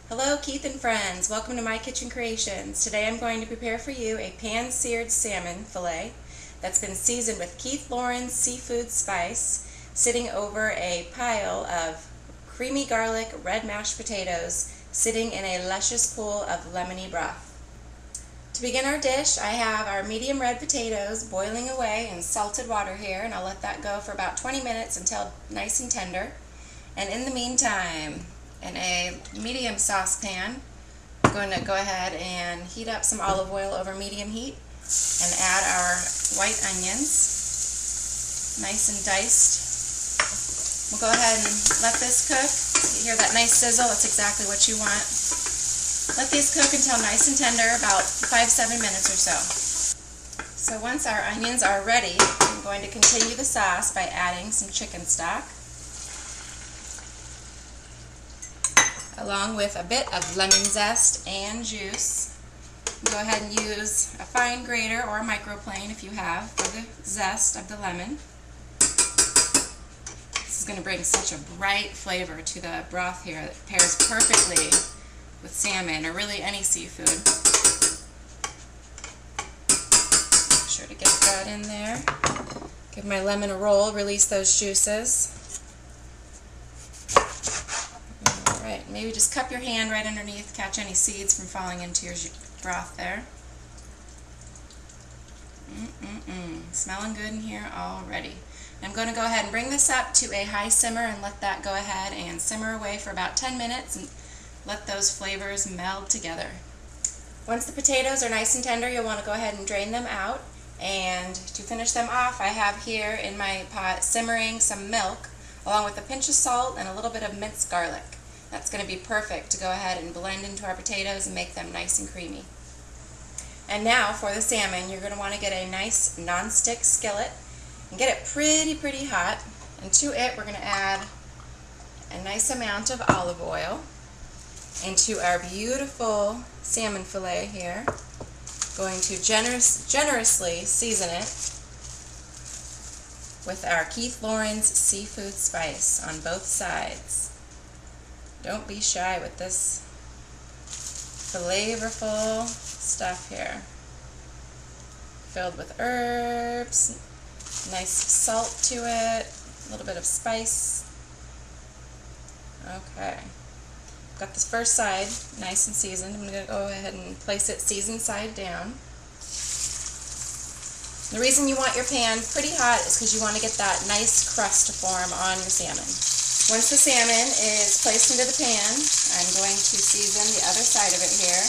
Hello Keith and friends, welcome to my kitchen creations. Today I'm going to prepare for you a pan-seared salmon fillet that's been seasoned with Keith Lauren's seafood spice, sitting over a pile of creamy garlic red mashed potatoes sitting in a luscious pool of lemony broth. To begin our dish, I have our medium red potatoes boiling away in salted water here, and I'll let that go for about 20 minutes until nice and tender. And in the meantime, in a medium saucepan, I'm going to go ahead and heat up some olive oil over medium heat and add our white onions, nice and diced. We'll go ahead and let this cook. You hear that nice sizzle? That's exactly what you want. Let these cook until nice and tender, about 5-7 minutes or so. So once our onions are ready, I'm going to continue the sauce by adding some chicken stock, along with a bit of lemon zest and juice. Go ahead and use a fine grater or a microplane if you have for the zest of the lemon. This is going to bring such a bright flavor to the broth here that pairs perfectly with salmon or really any seafood. Make sure to get that in there. Give my lemon a roll, release those juices. Alright, maybe just cup your hand right underneath, catch any seeds from falling into your broth there. Smelling good in here already. I'm going to go ahead and bring this up to a high simmer and let that go ahead and simmer away for about 10 minutes and let those flavors meld together. Once the potatoes are nice and tender, you'll want to go ahead and drain them out. And to finish them off, I have here in my pot simmering some milk along with a pinch of salt and a little bit of minced garlic. That's going to be perfect to go ahead and blend into our potatoes and make them nice and creamy. And now for the salmon, you're going to want to get a nice non-stick skillet and get it pretty hot. And to it, we're going to add a nice amount of olive oil into our beautiful salmon fillet here. Going to generously season it with our Keith Lauren's seafood spice on both sides. Don't be shy with this flavorful stuff here. Filled with herbs, nice salt to it, a little bit of spice. Okay. Got this first side nice and seasoned. I'm going to go ahead and place it seasoned side down. The reason you want your pan pretty hot is because you want to get that nice crust to form on your salmon. Once the salmon is placed into the pan, I'm going to season the other side of it here.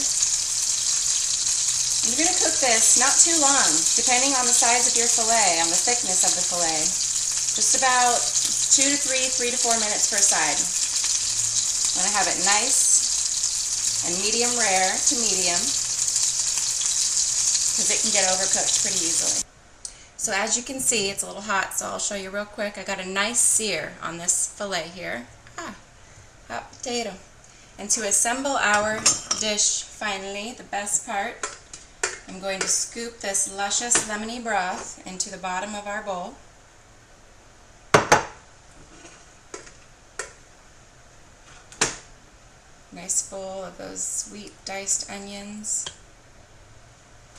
And you're going to cook this not too long, depending on the size of your fillet, on the thickness of the fillet. Just about 2 to 3 to 4 minutes per side. I want to have it nice and medium rare to medium because it can get overcooked pretty easily. So as you can see, it's a little hot, so I'll show you real quick. I got a nice sear on this fillet here. Hot potato. And to assemble our dish, finally, the best part, I'm going to scoop this luscious lemony broth into the bottom of our bowl. Nice bowl of those sweet diced onions.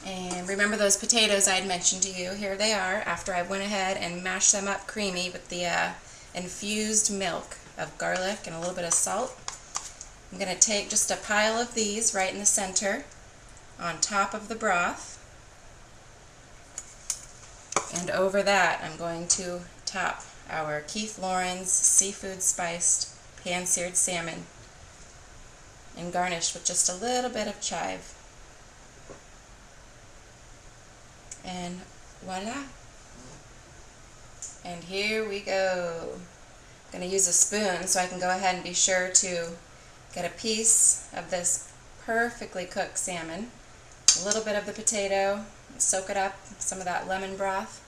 And remember those potatoes I had mentioned to you? Here they are after I went ahead and mashed them up creamy with the infused milk of garlic and a little bit of salt. I'm going to take just a pile of these right in the center on top of the broth. And over that I'm going to top our Keith Lauren's seafood spiced pan-seared salmon and garnish with just a little bit of chive. And voila! And here we go. I'm going to use a spoon so I can go ahead and be sure to get a piece of this perfectly cooked salmon, a little bit of the potato, soak it up, some of that lemon broth.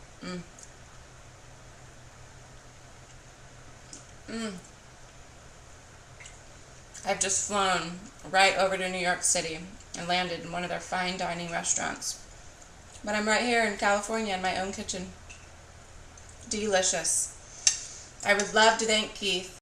I've just flown right over to New York City and landed in one of their fine dining restaurants. But I'm right here in California in my own kitchen. Delicious. I would love to thank Keith